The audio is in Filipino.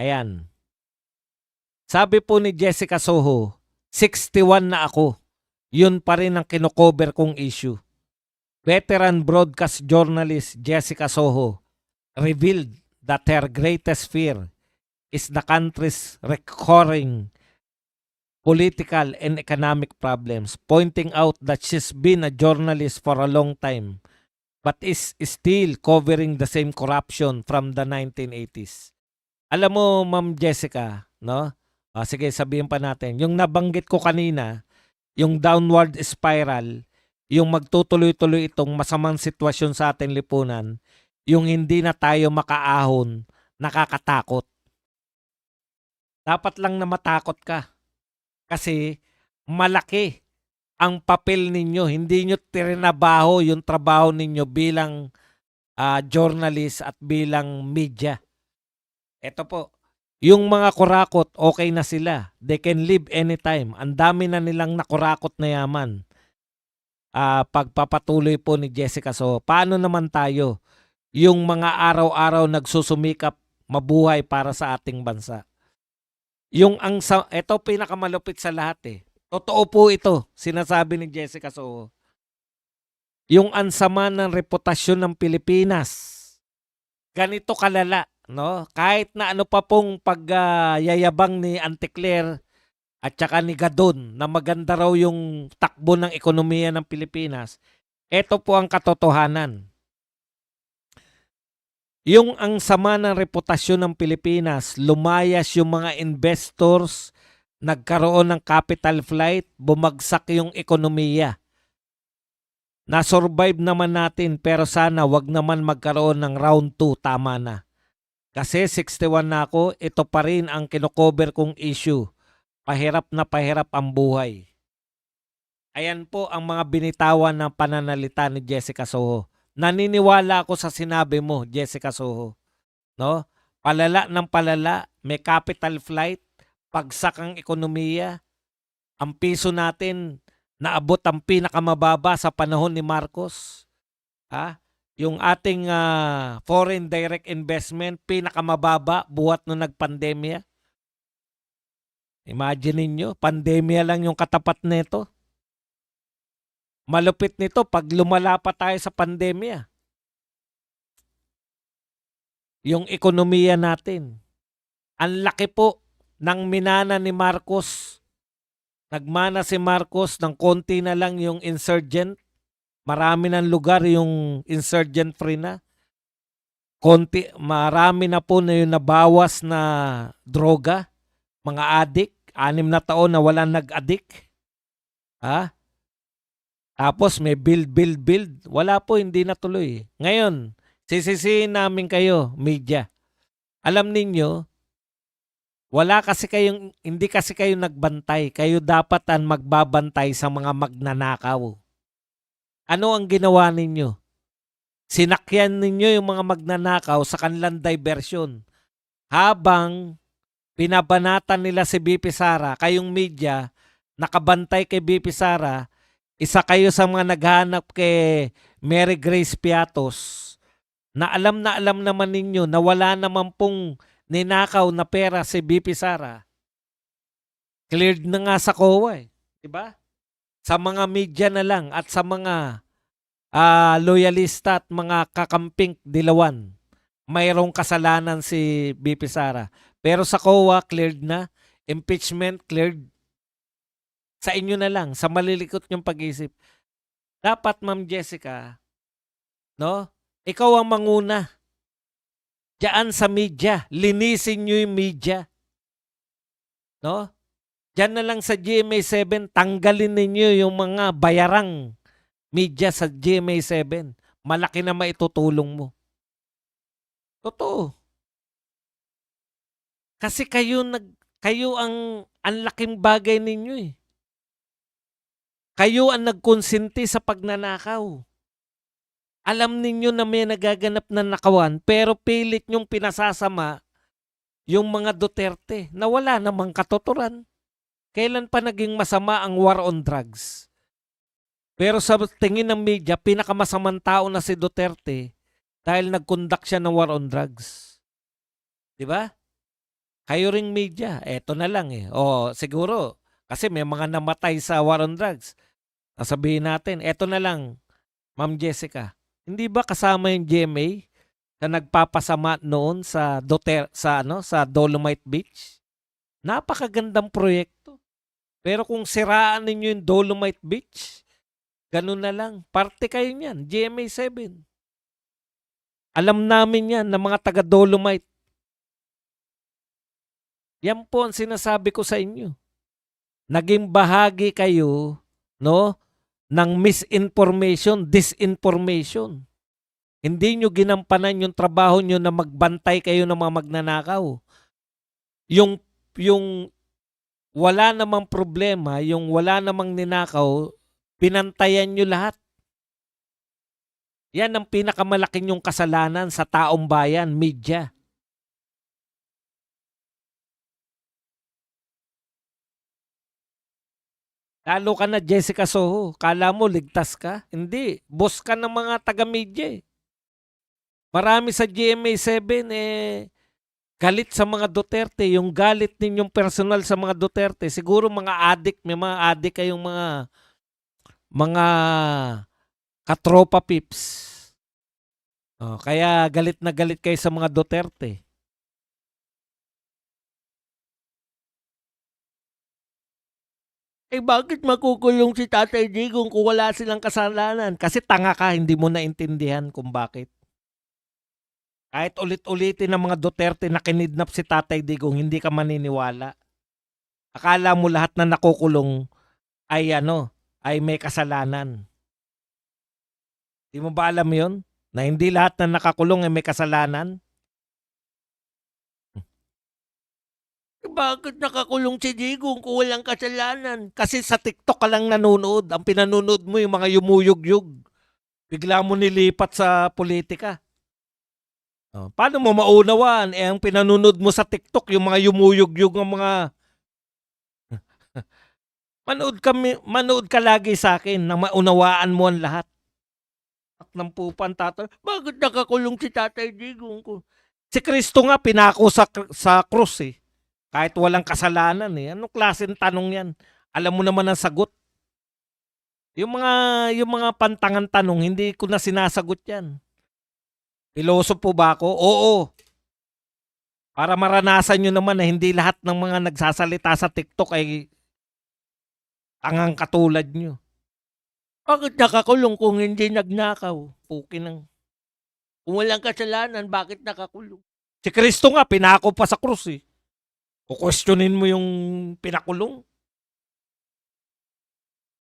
Ayan. Sabi po ni Jessica Soho, 61 na ako. Yun pa rin ang kinocover kong issue. Veteran broadcast journalist Jessica Soho revealed that her greatest fear is the country's recurring political and economic problems, pointing out that she's been a journalist for a long time but is still covering the same corruption from the 1980s. Alam mo, Ma'am Jessica, no? Sige, sabihin pa natin. Yung nabanggit ko kanina, yung downward spiral, yung magtutuloy-tuloy itong masamang sitwasyon sa ating lipunan, yung hindi na tayo makaahon, nakakatakot. Dapat lang na matakot ka. Kasi malaki ang papel ninyo. Hindi nyo trinabaho yung trabaho ninyo bilang journalist at bilang media. Ito po, yung mga kurakot, okay na sila. They can leave anytime. Ang dami na nilang nakurakot na yaman. Pagpapatuloy po ni Jessica. So, paano naman tayo? Yung mga araw-araw nagsusumikap mabuhay para sa ating bansa. Ito pinakamalupit sa lahat eh. Totoo po ito, sinasabi ni Jessica Soho. Yung ansama ng reputasyon ng Pilipinas. Ganito kalala, no? Kahit na ano pa pong pagyayabang ni Auntie Claire at saka ni Gadon na maganda raw yung takbo ng ekonomiya ng Pilipinas, ito po ang katotohanan. Yung ang sama ng reputasyon ng Pilipinas, lumayas yung mga investors, nagkaroon ng capital flight, bumagsak yung ekonomiya. Na-survive naman natin pero sana wag naman magkaroon ng round 2, tama na. Kasi 61 na ako, ito pa rin ang kinocover kong issue. Pahirap na pahirap ang buhay. Ayan po ang mga binitawan ng pananalita ni Jessica Soho. Naniniwala ako sa sinabi mo, Jessica Soho. No? Palala ng palala, may capital flight, pagsak ang ekonomiya, ang piso natin naabot ang pinakamababa sa panahon ni Marcos. Yung ating foreign direct investment, pinakamababa buhat nung nagpandemya. Imagine niyo, pandemya lang yung katapat nito. Malupit nito pag lumala pa tayo sa pandemya. Yung ekonomiya natin. Ang laki po ng minana ni Marcos. Nagmana si Marcos ng konti na lang yung insurgent. Marami ng lugar yung insurgent free na. Marami na po na yung nabawas na droga. Mga adik. 6 na taon na walang nag-adik. Tapos may build. Wala po, hindi natuloy. Ngayon, sisisihin namin kayo, media. Alam ninyo, hindi kasi kayo nagbantay. Kayo dapat ang magbabantay sa mga magnanakaw. Ano ang ginawa ninyo? Sinakyan ninyo yung mga magnanakaw sa kanilang diversion. Habang binabanatan nila si BP Sara, kayong media, nakabantay kay BP Sara, isa kayo sa mga naghanap kay Mary Grace Piatos na alam naman ninyo na wala naman pong ninakaw na pera si BP Sara. Cleared na nga sa COA eh. Diba? Sa mga media na lang at sa mga loyalista at mga kakamping dilawan, mayroong kasalanan si BP Sara. Pero sa COA, cleared na. Impeachment, cleared. Sa inyo na lang, sa malilikot yung pag-isip. Dapat, Ma'am Jessica, no? Ikaw ang manguna. Diyan sa media. Linisin nyo yung media. No? Diyan na lang sa GMA7, tanggalin ninyo yung mga bayarang media sa GMA7. Malaki na maitutulong mo. Totoo. Kasi kayo ang laking bagay ninyo eh. Kayo ang nagkonsinti sa pagnanakaw. Alam ninyo na may nagaganap na nakawan pero pilit nyong pinasasama yung mga Duterte na wala namang katuturan. Kailan pa naging masama ang war on drugs? Pero sa tingin ng media, pinakamasamang tao na si Duterte dahil nag-conduct siya ng war on drugs. Diba? Kayo ring media, eto na lang eh. O siguro, kasi may mga namatay sa war on drugs. Sasabihin natin, eto na lang, Ma'am Jessica. Hindi ba kasama yung GMA na nagpapasama noon sa sa Dolomite Beach? Napakagandang proyekto. Pero kung siraan ninyo yung Dolomite Beach, ganun na lang. Parte kayo niyan, GMA 7. Alam namin yan ng mga taga Dolomite. Yan po ang sinasabi ko sa inyo. Naging bahagi kayo, no, ng misinformation, disinformation. Hindi nyo ginampanan yung trabaho nyo na magbantay kayo ng mga magnanakaw. Yung wala namang problema, yung wala namang ninakaw, pinantayan nyo lahat. Yan ang pinakamalaking yung kasalanan sa taong bayan, media. Lalo ka na Jessica Soho, kala mo ligtas ka? Hindi, boss ka ng mga taga-media eh. Marami sa GMA7 galit sa mga Duterte, yung galit ninyong personal sa mga Duterte, siguro mga adik, may mga adik kayong mga katropa pips. Kaya galit na galit kayo sa mga Duterte. Bakit makukulong si Tatay Digong kung wala silang kasalanan? Kasi tanga ka, hindi mo naintindihan kung bakit. Kahit ulit-ulitin ng mga Duterte na kinidnap si Tatay Digong, hindi ka maniniwala. Akala mo lahat na nakukulong ay may kasalanan. Di mo ba alam yon? Na hindi lahat na nakakulong ay may kasalanan? Bakit nakakulong si Digong kung walang kasalanan? Kasi sa TikTok ka lang nanonood. Ang pinanonood mo yung mga yumuyog-yug. Bigla mo nilipat sa politika. Paano mo maunawaan? Ang pinanonood mo sa TikTok, yung mga yumuyog-yug ng mga... manood ka lagi sa akin na maunawaan mo ang lahat. Ng pupan tatay. Bakit nakakulong si Tatay Digong ko? Si Kristo nga pinako sa krus eh. Kahit walang kasalanan eh. Anong klaseng tanong yan? Alam mo naman ang sagot. Yung mga pantangan tanong, hindi ko na sinasagot yan. Pilosopo ba ako? Oo. Para maranasan nyo naman na hindi lahat ng mga nagsasalita sa TikTok ay tangang katulad nyo. Bakit nakakulong kung hindi nagnakaw? Puki ng... Kung walang kasalanan, bakit nakakulong? Si Kristo nga, pinako pa sa krus eh. Kukwestiyonin mo yung pinakulong.